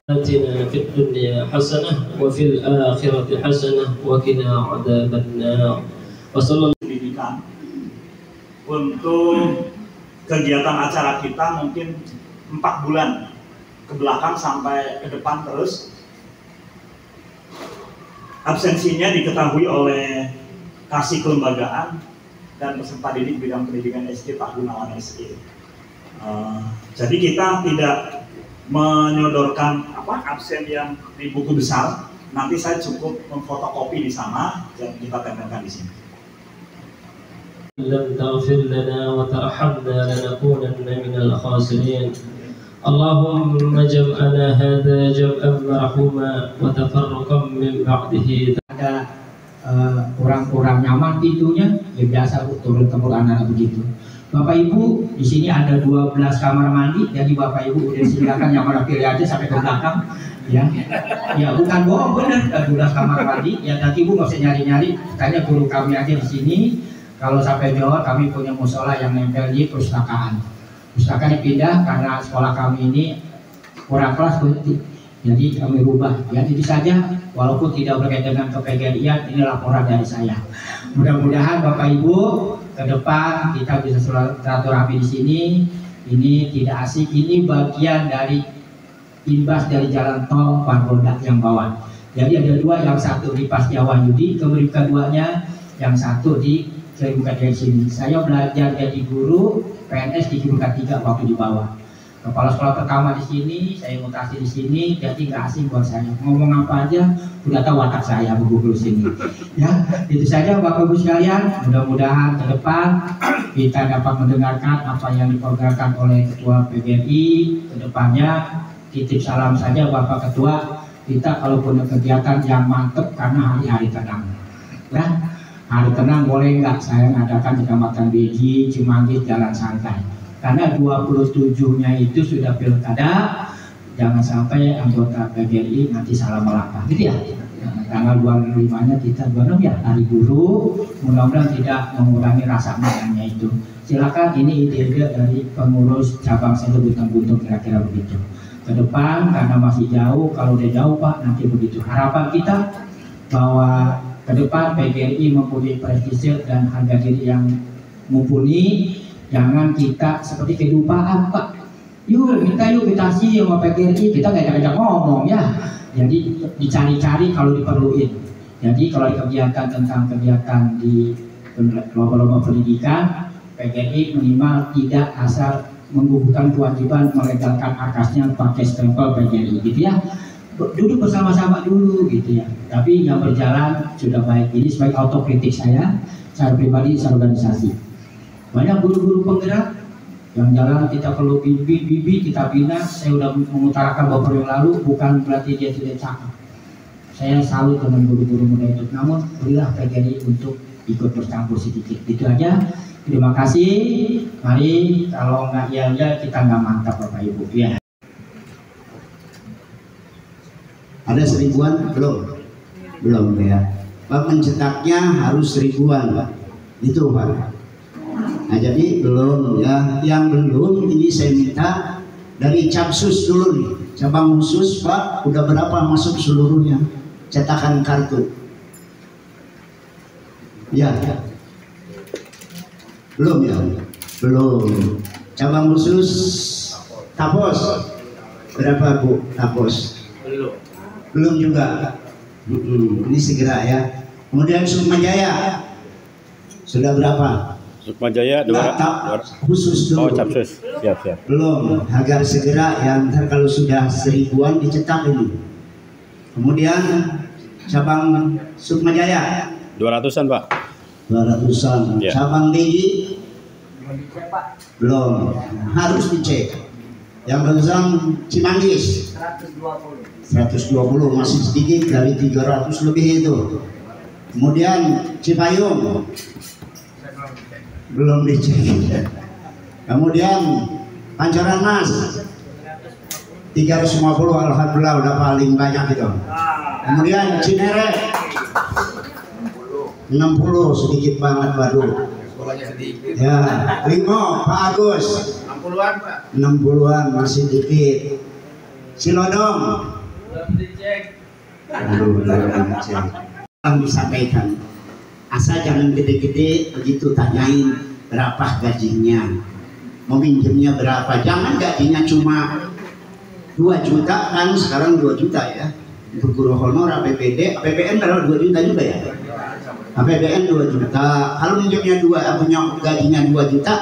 آتنا في الدنيا حسنة وفي الآخرة حسنة وقنا عذاب النار. Pendidikan untuk kegiatan acara kita mungkin 4 bulan ke belakang sampai ke depan terus. Absensinya diketahui oleh Kasih Kelembagaan dan peserta didik bidang pendidikan SD Pak Gunawan SE. Jadi kita tidak menyodorkan absen yang di buku besar. Nanti saya cukup memfotokopi di sana dan kita tempelkan di sini. لم تغفر لنا وترحمنا لنكونن من الخاسرين. اللهم جمعنا هذا جمعا مرحوما وتفرقا من بعده. Ada kurang nyaman pintunya, ya biasa turun temur anak begitu. Bapak Ibu, di sini ada 12 kamar mandi, jadi Bapak Ibu udah silakan yang mana pilih aja sampai ke belakang, ya. Ya bukan bohong, bener, ada 12 kamar mandi. Ya nanti Ibu nggak usah nyari-nyari, tanya guru kami aja di sini. Kalau sampai Johor, kami punya musola yang nempel di perpustakaan. Perpustakaan pindah karena sekolah kami ini kurang kelas berhenti. Jadi kami rubah. Ya itu saja, walaupun tidak berkaitan dengan ke-PGRI-an, ini laporan dari saya. Mudah-mudahan Bapak Ibu ke depan kita bisa silaturahmi di sini. Ini tidak asik, ini bagian dari imbas dari jalan tol Margonda yang bawah. Jadi ada 2, yang satu di Pas Jawa Yudi, kemudian keduanya yang satu di Kerimkat dari sini. Saya belajar jadi guru PNS di Kerimkat 3 waktu di bawah. Kepala sekolah pertama di sini, saya mutasi di sini, jadi nggak asing buat saya. Ngomong apa aja, udah tahu watak saya guru sini. Ya, itu saja Bapak Ibu sekalian. Mudah-mudahan ke depan kita dapat mendengarkan apa yang diprogramkan oleh Ketua PGRI. Kedepannya titip salam saja Bapak Ketua. Kita kalau punya kegiatan yang mantep karena hari-hari tenang. Ya, hari tenang boleh nggak saya ngadakan di Kecamatan Beji, Cimanggis, Jalan Santai. Karena 27-nya itu sudah pilkada, jangan sampai anggota PGRI nanti salah melangkah, gitu ya. Tanggal 25-nya kita 26 ya, hari guru, mudah-mudahan tidak mengurangi rasa menangnya itu. Silakan, ini ide-ide dari pengurus cabang Sentul Buntung kira-kira begitu. Ke depan karena masih jauh, kalau udah jauh Pak nanti begitu. Harapan kita bahwa ke depan PGRI mempunyai prestise dan harga diri yang mumpuni. Jangan kita seperti kedupaan Pak. Yuk kita sih sama PGRI, kita nggak ajak ngomong ya. Jadi dicari-cari kalau diperluin. Jadi kalau kegiatan tentang kegiatan di lomba-lomba pendidikan, PGRI minimal tidak asal menggugurkan kewajiban melegalkan arkasnya pakai stempel PGRI, gitu ya. Duduk bersama-sama dulu gitu ya. Tapi yang berjalan sudah baik. Ini sebagai autokritik saya, secara pribadi, secara organisasi. Banyak guru-guru penggerak yang jalan kita perlu bibi kita bina. Saya sudah mengutarakan beberapa yang lalu, bukan berarti dia tidak cakap. Saya salut dengan guru-guru muda itu. Namun berilah PGRI untuk ikut bercampur sedikit. Itu aja. Terima kasih. Mari kalau nggak ya kita nggak mantap Bapak Ibu. Ya. Ada 1000-an? Belum ya. Pak mencetaknya harus 1000-an Pak. Itu Pak. Nah jadi belum ya, yang belum ini saya minta dari Capsus dulu nih, cabang khusus Pak, udah berapa masuk seluruhnya cetakan kartu? Ya, belum ya, belum. Cabang khusus Tapos berapa Bu? Tapos belum juga. Ini segera ya. Kemudian Sukmajaya sudah berapa? Sukmajaya khusus dulu. Oh, Capsus. Siap. Belum, agar segera yang ntar kalau sudah 1000-an dicetak ini. Kemudian cabang Sukmajaya 200-an Pak. 200-an. Ya. Cabang Beji belum, harus dicek. Yang belum Cimanggis 120 masih sedikit dari 300 lebih itu. Kemudian Cipayung belum dicek. Kemudian Pancoran Mas 350, alhamdulillah udah paling banyak itu. Kemudian Cinere 60 sedikit banget waduh. Ya, Limo Pak Agus 60-an Pak. 60-an masih dikit. Silodong Yang disampaikan, asal jangan gede-gede begitu tanyain berapa gajinya, mau pinjemnya berapa, jangan gajinya cuma 2 juta kan, sekarang 2 juta ya untuk guru honor, APBD, APBN berapa, 2 juta juga ya, APBN 2 juta, kalau pinjemnya punya gajinya 2 juta,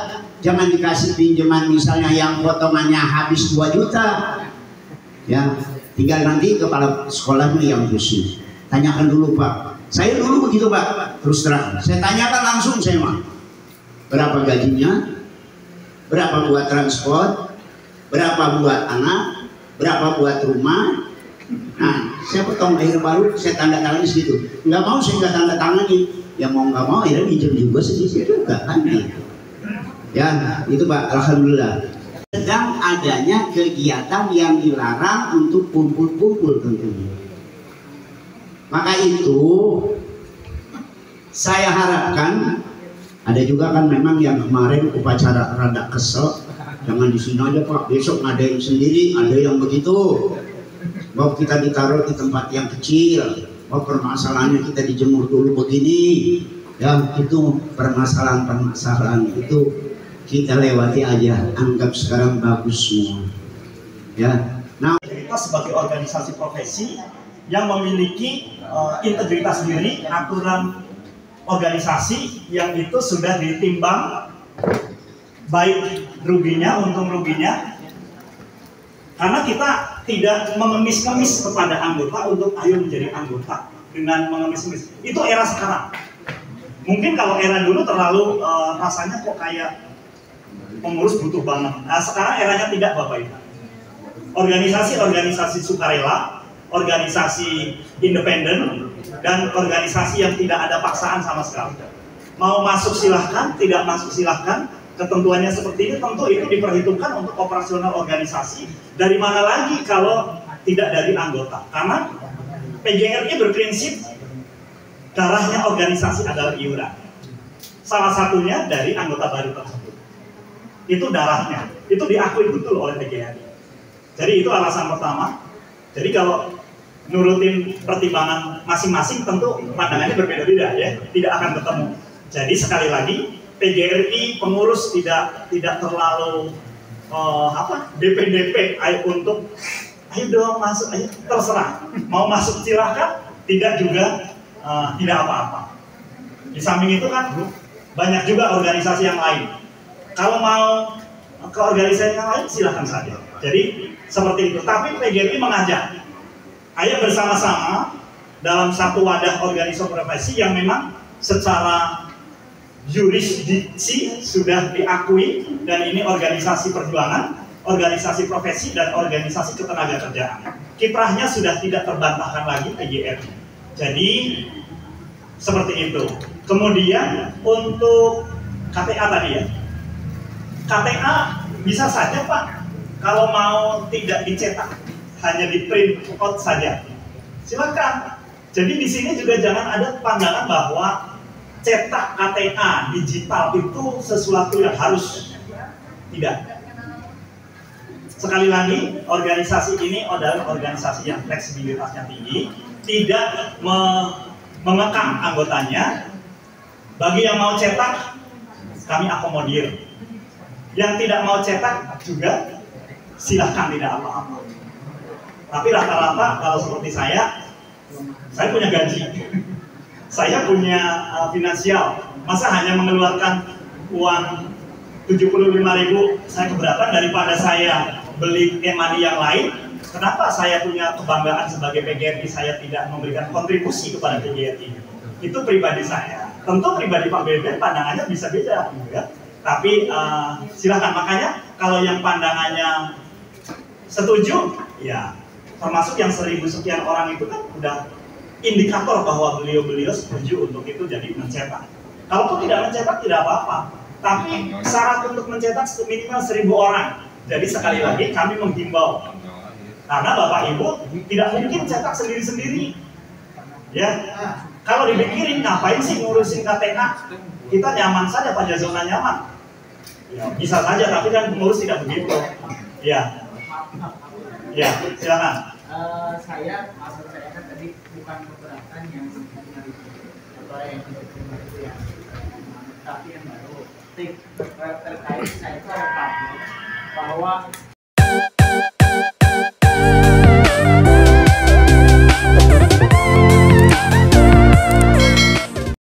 jangan dikasih pinjaman misalnya yang potongannya habis 2 juta ya, tinggal nanti kepala sekolahnya yang pusing. Tanyakan dulu Pak, saya dulu begitu Pak, terus terang saya tanyakan langsung, saya mah berapa gajinya, berapa buat transport, berapa buat anak, berapa buat rumah. Nah, saya potong air baru, saya tanda tangani segitu. Nggak mau saya nggak tanda tangani, ya mau nggak mau akhirnya pinjam juga sedikit juga kan. Ya itu Pak, alhamdulillah. Sedang adanya kegiatan yang dilarang untuk kumpul-kumpul tentunya. Maka itu saya harapkan, ada juga kan memang yang kemarin upacara rada kesel, jangan di sini aja Pak, besok ngadain sendiri, ada yang begitu. Bahwa kita ditaruh di tempat yang kecil, bahwa permasalahannya kita dijemur dulu begini, ya itu permasalahan itu kita lewati aja, anggap sekarang bagus semua. Ya, nah kita sebagai organisasi profesi yang memiliki integritas diri, aturan organisasi yang itu sudah ditimbang baik ruginya, untung ruginya, karena kita tidak mengemis-ngemis kepada anggota untuk ayo menjadi anggota dengan mengemis-ngemis. Itu era sekarang. Mungkin kalau era dulu terlalu rasanya kok kayak pengurus butuh banget. Nah, sekarang eranya tidak Bapak Ibu. Organisasi-organisasi sukarela, organisasi independen, dan organisasi yang tidak ada paksaan sama sekali. Mau masuk silahkan, tidak masuk silahkan. Ketentuannya seperti ini, tentu itu diperhitungkan untuk operasional organisasi. Dari mana lagi kalau tidak dari anggota? Karena PGRI berprinsip darahnya organisasi adalah iuran. Salah satunya dari anggota baru tersebut. Itu darahnya, itu diakui betul oleh PGRI. Jadi itu alasan pertama. Jadi kalau nurutin pertimbangan masing-masing, tentu pandangannya berbeda-beda ya, tidak akan ketemu. Jadi sekali lagi PGRI pengurus tidak terlalu DP untuk ayo dong masuk, ayo terserah mau masuk silahkan, tidak juga tidak apa-apa. Di samping itu kan banyak juga organisasi yang lain. Kalau mau ke organisasi yang lain silahkan saja. Jadi seperti itu. Tapi PGRI mengajak, ayo bersama-sama dalam satu wadah organisasi profesi yang memang secara yurisdiksi sudah diakui, dan ini organisasi perjuangan, organisasi profesi, dan organisasi ketenagakerjaan. Kiprahnya sudah tidak terbantahkan lagi PGRI. Jadi seperti itu. Kemudian untuk KTA tadi ya, KTA bisa saja Pak, kalau mau tidak dicetak, hanya di print out saja, silakan. Jadi di sini juga jangan ada pandangan bahwa cetak KTA digital itu sesuatu yang harus, tidak. Sekali lagi, organisasi ini adalah organisasi yang fleksibilitasnya tinggi, tidak mengekang anggotanya. Bagi yang mau cetak, kami akomodir. Yang tidak mau cetak juga silahkan, tidak apa-apa. Tapi rata-rata kalau seperti saya punya gaji. Saya punya finansial, masa hanya mengeluarkan uang 75.000, saya keberatan daripada saya beli e-money yang lain. Kenapa saya punya kebanggaan sebagai PGRI, saya tidak memberikan kontribusi kepada PGRI? Itu pribadi saya. Tentu pribadi Pak BB pandangannya bisa beda, ya. Tapi silahkan. Makanya kalau yang pandangannya setuju, ya termasuk yang 1.000 sekian orang itu kan udah indikator bahwa beliau setuju untuk itu jadi mencetak. Kalaupun tidak mencetak tidak apa-apa, tapi syarat untuk mencetak minimal 1.000 orang. Jadi sekali lagi kami menghimbau, karena Bapak Ibu tidak mungkin cetak sendiri-sendiri. Ya, kalau dipikirin ngapain sih ngurusin KTA? Kita nyaman saja pada zona nyaman. Ya, bisa saja, tapi kan pengurus tidak begitu. Ya, ya silakan. maksud saya kan tadi bukan keberatan yang sebelumnya itu atau yang sebelumnya itu yang tapi yang baru terkait saya itu ada bahwa